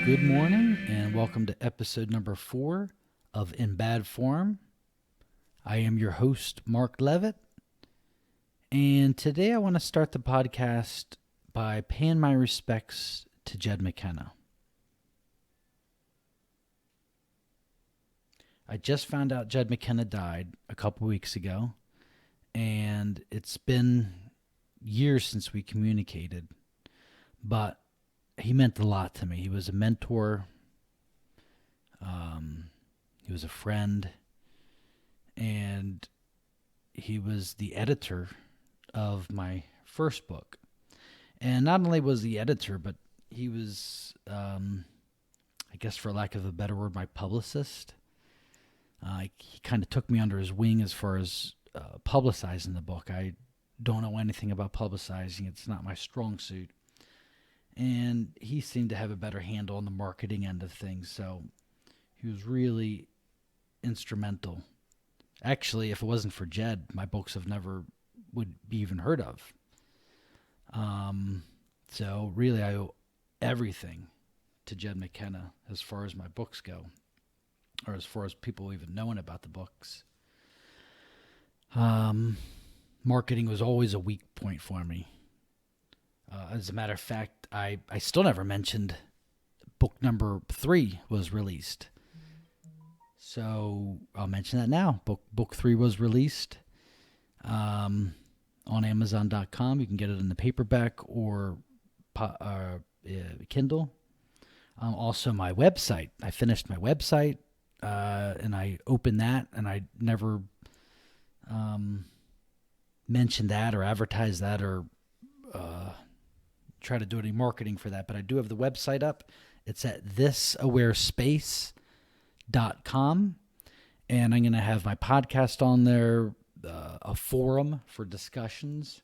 Good morning and welcome to episode number 4 of In Bad Form. I am your host, Marc Leavitt, and today I want to start the podcast by paying my respects to Jed McKenna. I just found out Jed McKenna died a couple weeks ago, and it's been years since we communicated, but he meant a lot to me. He was a mentor. He was a friend. And he was the editor of my first book. And not only was he editor, but he was, I guess for lack of a better word, my publicist. He kind of took me under his wing as far as publicizing the book. I don't know anything about publicizing. It's not my strong suit. And he seemed to have a better handle on the marketing end of things, so he was really instrumental. Actually, if it wasn't for Jed, my books have never would be even heard of. So really I owe everything to Jed McKenna as far as my books go, or as far as people even knowing about the books. Marketing was always a weak point for me. As a matter of fact, I still never mentioned book number 3 was released. So I'll mention that now. Book 3 was released on Amazon.com. You can get it in the paperback or Kindle. Also, my website. I finished my website and I opened that, and I never mentioned that or advertised that or try to do any marketing for that, but I do have the website up. It's at thisawarespace.com, and I'm going to have my podcast on there, a forum for discussions.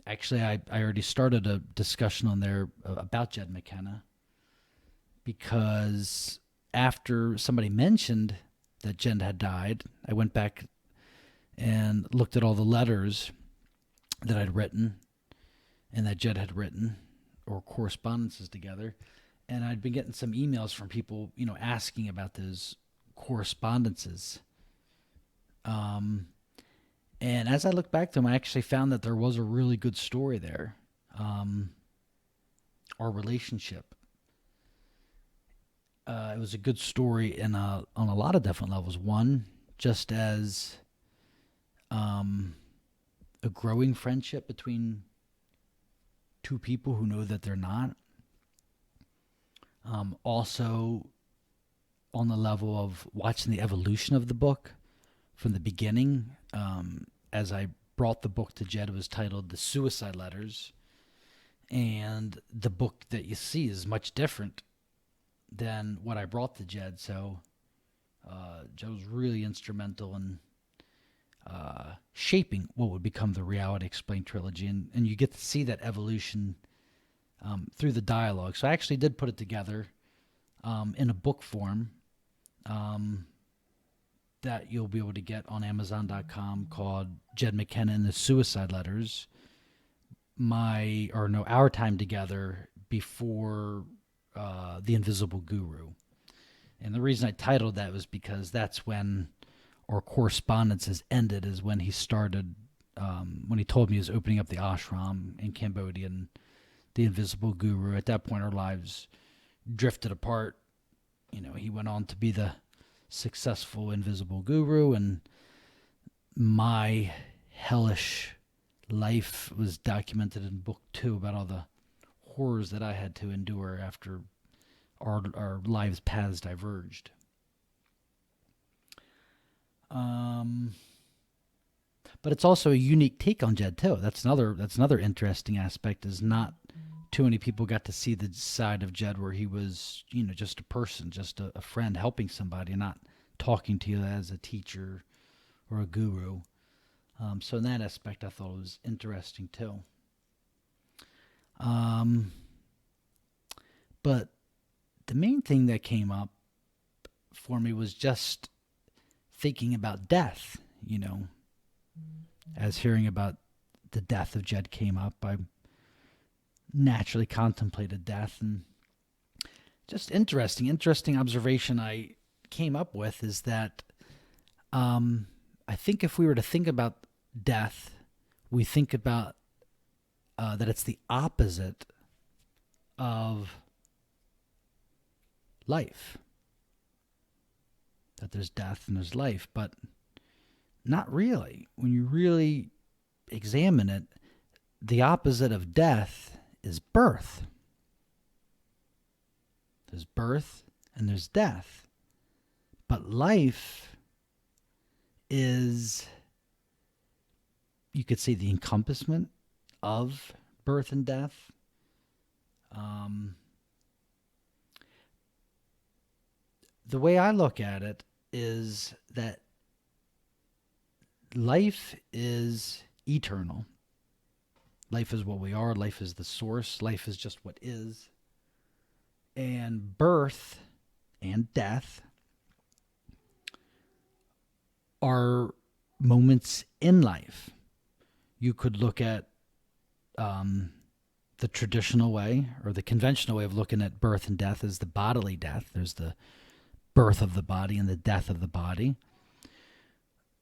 Actually, I already started a discussion on there about Jed McKenna, because after somebody mentioned that Jed had died, I went back and looked at all the letters that I'd written and that Jed had written, or correspondences together. And I'd been getting some emails from people, asking about those correspondences. And as I looked back to them, I actually found that there was a really good story there. Our relationship. It was a good story on a lot of different levels. One, just as a growing friendship between two people who know that they're not. Also, on the level of watching the evolution of the book from the beginning. As I brought the book to Jed, it was titled The Suicide Letters. And the book that you see is much different than what I brought to Jed. So Jed was really instrumental in shaping what would become the Reality Explained trilogy. And you get to see that evolution through the dialogue. So I actually did put it together in a book form that you'll be able to get on Amazon.com, called Jed McKenna and the Suicide Letters. Our time together before The Invisible Guru. And the reason I titled that was because that's when our correspondence has ended, is when he started, when he told me he was opening up the ashram in Cambodia and The Invisible Guru. At that point, our lives drifted apart. He went on to be the successful Invisible Guru, and my hellish life was documented in book 2 about all the horrors that I had to endure after our lives' paths diverged. But it's also a unique take on Jed too. That's another interesting aspect, is not too many people got to see the side of Jed where he was, just a person, just a friend helping somebody, not talking to you as a teacher or a guru. So in that aspect, I thought it was interesting too. But the main thing that came up for me was just thinking about death, as hearing about the death of Jed came up. naturally contemplated death. And just interesting observation I came up with is that I think if we were to think about death, we think about that it's the opposite of life. That there's death and there's life, but not really. When you really examine it, the opposite of death is birth. There's birth and there's death. But life is, you could say, the encompassment of birth and death. The way I look at it is that life is eternal. Life is what we are. Life is the source. Life is just what is. And birth and death are moments in life. You could look at the traditional way or the conventional way of looking at birth and death as the bodily death. There's the birth of the body and the death of the body.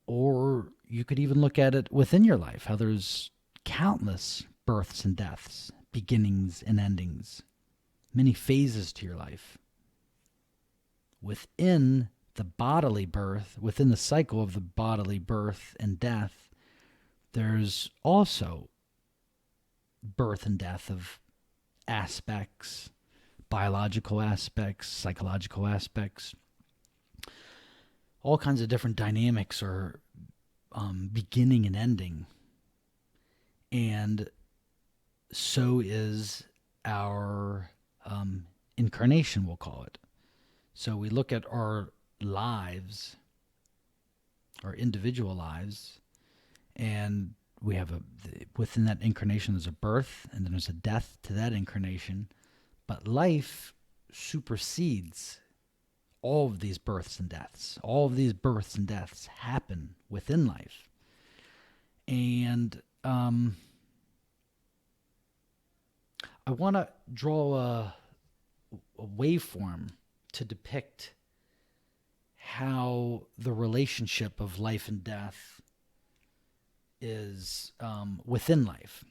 Or you could even look at it within your life, how there's countless births and deaths, beginnings and endings, many phases to your life. Within the bodily birth, within the cycle of the bodily birth and death, there's also birth and death of aspects, biological aspects, psychological aspects. All kinds of different dynamics are beginning and ending. And so is our incarnation, we'll call it. So we look at our lives, our individual lives, and we have within that incarnation there's a birth, and then there's a death to that incarnation. But life supersedes all of these births and deaths. All of these births and deaths happen within life. And I want to draw a waveform to depict how the relationship of life and death is within life.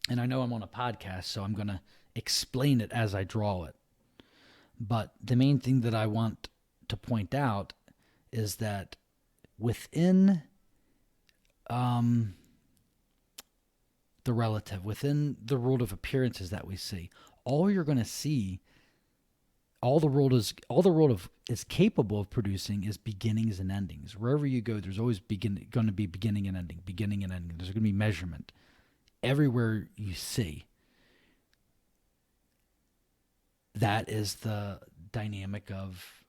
And I know I'm on a podcast, so I'm going to explain it as I draw it. But the main thing that I want to point out is that within the relative, within the world of appearances that we see, all you're going to see, all the world is capable of producing is beginnings and endings. Wherever you go, there's always going to be beginning and ending. There's going to be measurement everywhere you see. That is the dynamic of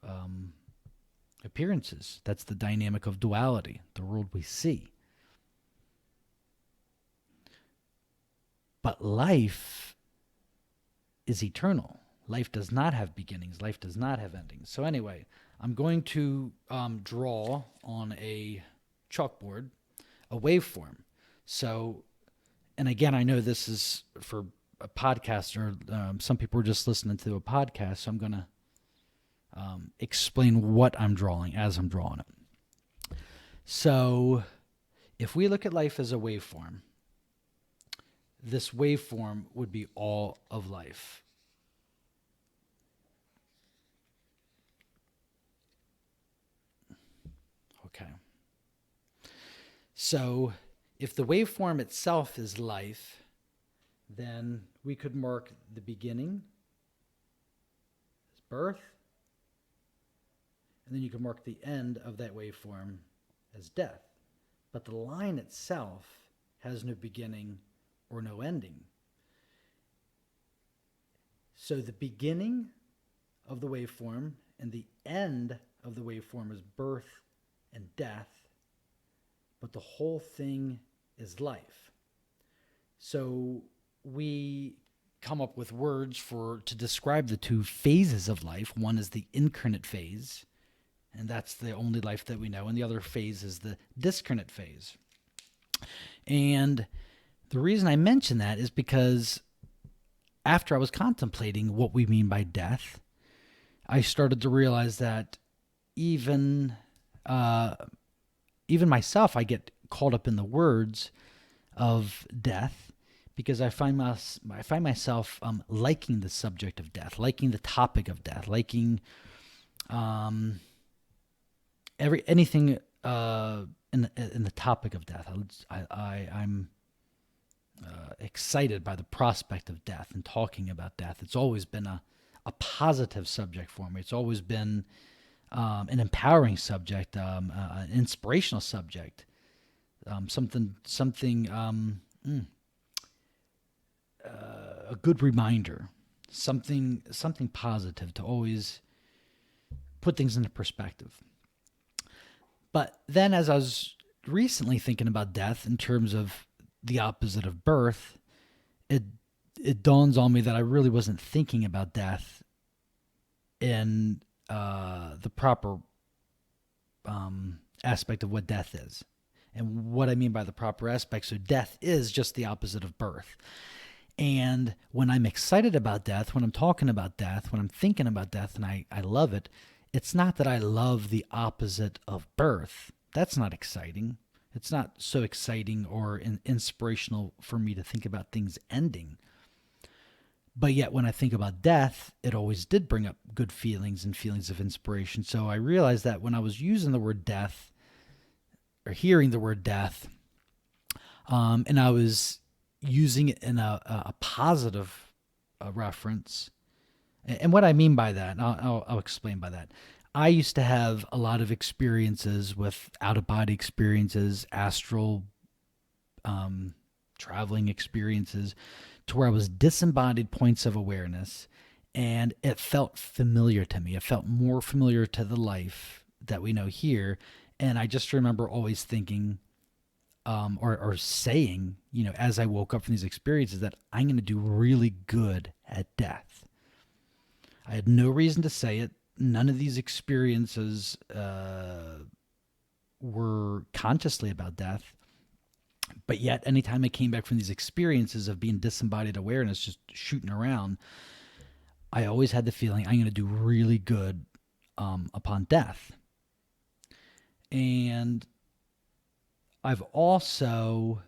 appearances. That's the dynamic of duality, the world we see. But life is eternal. Life does not have beginnings. Life does not have endings. So anyway, I'm going to draw on a chalkboard a waveform. So, and again, I know this is for a podcast, or some people are just listening to a podcast, so I'm going to explain what I'm drawing as I'm drawing it. So if we look at life as a waveform, this waveform would be all of life. Okay. So if the waveform itself is life, then we could mark the beginning as birth, and then you can mark the end of that waveform as death. But the line itself has no beginning or no ending. So the beginning of the waveform and the end of the waveform is birth and death, but the whole thing is life. So we come up with words to describe the two phases of life. One is the incarnate phase, and that's the only life that we know, and the other phase is the discarnate phase. And the reason I mention that is because after I was contemplating what we mean by death, I started to realize that even uh, even myself, I get caught up in the words of death because I find myself liking the subject of death, liking the topic of death, liking um, anything in the topic of death. I'm excited by the prospect of death and talking about death. It's always been a positive subject for me. It's always been an empowering subject, an inspirational subject, a good reminder, something positive to always put things into perspective. But then, as I was recently thinking about death in terms of the opposite of birth, it dawns on me that I really wasn't thinking about death in the proper aspect of what death is. And what I mean by the proper aspect, so death is just the opposite of birth. And when I'm excited about death, when I'm talking about death, when I'm thinking about death and I love it, it's not that I love the opposite of birth. That's not exciting. It's not so exciting or inspirational for me to think about things ending. But yet when I think about death, it always did bring up good feelings and feelings of inspiration. So I realized that when I was using the word death or hearing the word death, and I was using it in a positive reference. And what I mean by that, I'll explain by that. I used to have a lot of experiences with out-of-body experiences, astral traveling experiences, to where I was disembodied points of awareness, and it felt familiar to me. It felt more familiar to the life that we know here. And I just remember always thinking, or saying, as I woke up from these experiences, that I'm going to do really good at death. I had no reason to say it. None of these experiences were consciously about death. But yet, anytime I came back from these experiences of being disembodied awareness, just shooting around, I always had the feeling I'm going to do really good upon death. And I've also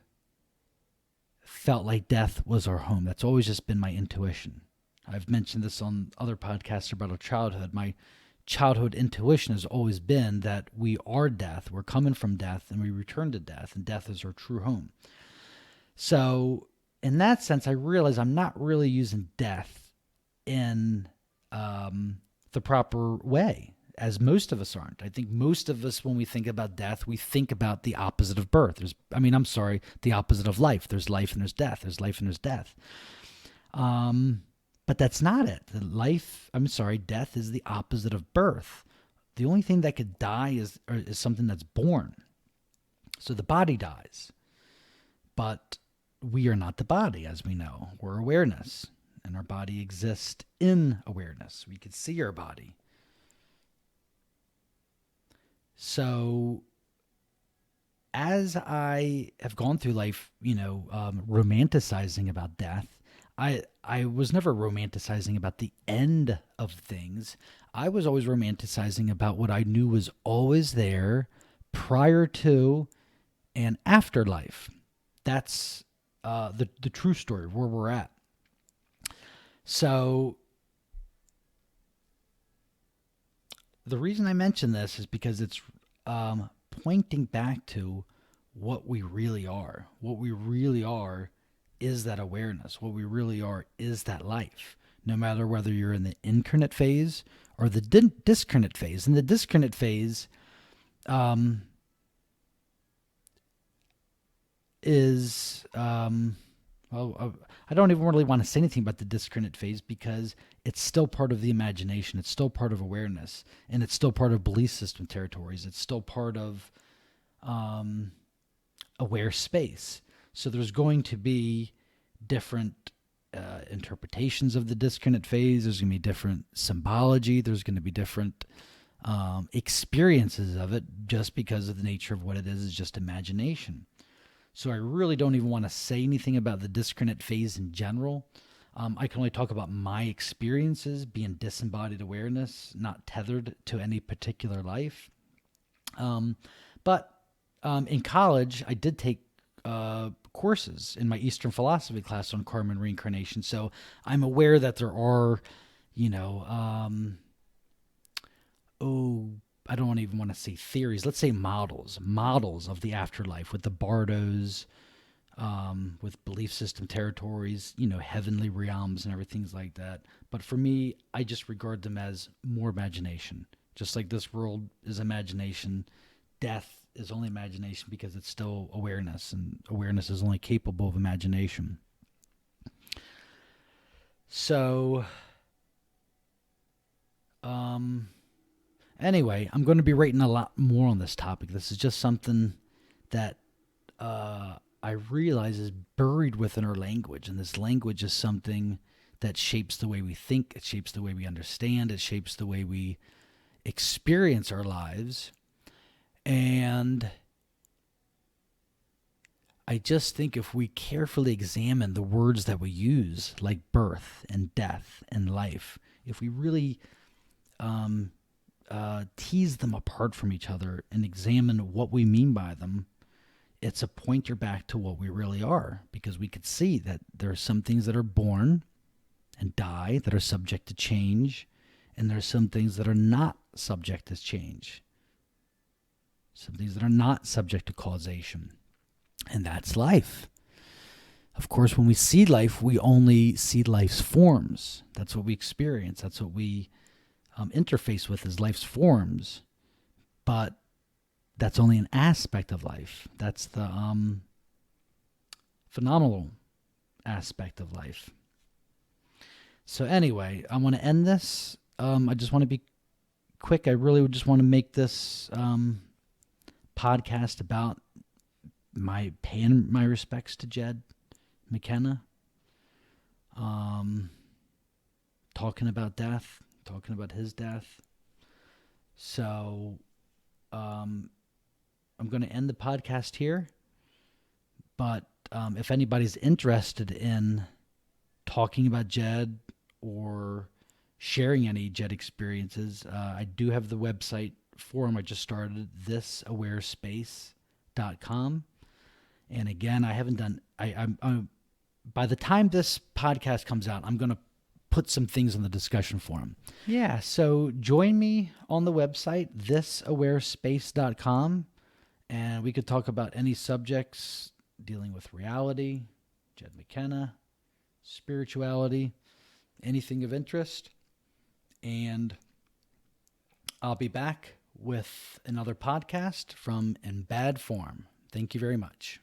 felt like death was our home. That's always just been my intuition. I've mentioned this on other podcasts about our childhood. My childhood intuition has always been that we are death. We're coming from death and we return to death, and death is our true home. So in that sense, I realize I'm not really using death in the proper way, as most of us aren't. I think most of us, when we think about death, we think about the opposite of birth. The opposite of life. There's life and there's death. There's life and there's death. But that's not it. Death is the opposite of birth. The only thing that could die is something that's born. So the body dies. But we are not the body, as we know. We're awareness. And our body exists in awareness. We can see our body. So as I have gone through life, romanticizing about death, I was never romanticizing about the end of things. I was always romanticizing about what I knew was always there prior to and after life. That's the true story of where we're at. So the reason I mention this is because it's pointing back to what we really are. What we really are is that awareness. What we really are is that life. No matter whether you're in the incarnate phase or the discarnate phase. And the discarnate phase is... I don't even really want to say anything about the discarnate phase because it's still part of the imagination. It's still part of awareness. And it's still part of belief system territories. It's still part of aware space. So there's going to be different interpretations of the discarnate phase. There's going to be different symbology. There's going to be different experiences of it just because of the nature of what it is just imagination. So I really don't even want to say anything about the discarnate phase in general. I can only talk about my experiences being disembodied awareness, not tethered to any particular life. But in college, I did take courses in my Eastern philosophy class on karma and reincarnation. So I'm aware that there are, you know, I don't even want to say theories. Let's say models of the afterlife with the bardos, with belief system territories, heavenly realms and everything like that. But for me, I just regard them as more imagination. Just like this world is imagination, death is only imagination because it's still awareness, and awareness is only capable of imagination. So, anyway, I'm going to be writing a lot more on this topic. This is just something that I realize is buried within our language, and this language is something that shapes the way we think, it shapes the way we understand, it shapes the way we experience our lives. And I just think if we carefully examine the words that we use, like birth and death and life, if we really tease them apart from each other and examine what we mean by them, it's a pointer back to what we really are, because we could see that there are some things that are born and die that are subject to change, and there are some things that are not subject to change, some things that are not subject to causation, and that's life. Of course, when we see life, we only see life's forms. That's what we experience. That's what we interface with, is life's forms. But that's only an aspect of life. That's the phenomenal aspect of life. So anyway, I want to end this. I just want to be quick. I really just want to make this podcast about my paying my respects to Jed McKenna. Talking about death, talking about his death. So I'm going to end the podcast here. But if anybody's interested in talking about Jed or sharing any Jed experiences, I do have the website forum I just started, thisawarespace.com. And again, I haven't done, I'm by the time this podcast comes out, I'm going to put some things in the discussion forum. Yeah, so join me on the website, thisawarespace.com, and we could talk about any subjects dealing with reality, Jed McKenna, spirituality, anything of interest. And I'll be back with another podcast from In Bad Form. Thank you very much.